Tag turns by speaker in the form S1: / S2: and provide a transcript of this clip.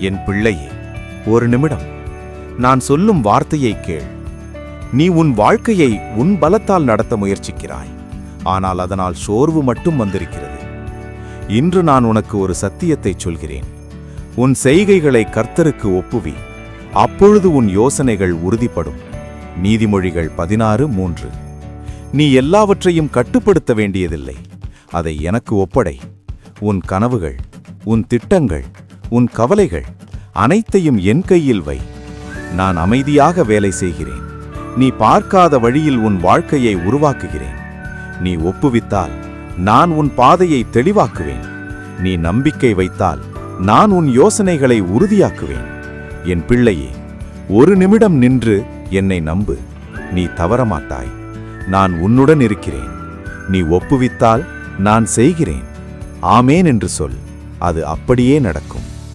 S1: என் பிள்ளையே, ஒரு நிமிடம். நான் சொல்லும் வார்த்தையை கேள். நீ உன் வாழ்க்கையை உன் பலத்தால் நடத்த முயற்சிக்கிறாய். ஆனால் அதனால் சோர்வு மட்டும் வந்திருக்கிறது. இன்று நான் உனக்கு ஒரு சத்தியத்தைச் சொல்கிறேன். உன் செய்கைகளை கர்த்தருக்கு ஒப்புவி. அப்பொழுது உன் யோசனைகள் உறுதிப்படும். நீதிமொழிகள் 16:3. நீ எல்லாவற்றையும் கட்டுப்படுத்த வேண்டியதில்லை. அதை எனக்கு ஒப்படை. உன் கனவுகள், உன் திட்டங்கள், உன் கவலைகள் அனைத்தையும் என் கையில் வை. நான் அமைதியாக வேலை செய்கிறேன். நீ பார்க்காத வழியில் உன் வாழ்க்கையை உருவாக்குகிறேன். நீ ஒப்புவித்தால் நான் உன் பாதையை தெளிவாக்குவேன். நீ நம்பிக்கை வைத்தால் நான் உன் யோசனைகளை உறுதியாக்குவேன். என் பிள்ளையே, ஒரு நிமிடம் நின்று என்னை நம்பு. நீ தவறமாட்டாய். நான் உன்னுடன் இருக்கிறேன். நீ ஒப்புவித்தால் நான் செய்கிறேன். ஆமேன் என்று சொல். அது அப்படியே நடக்கும்.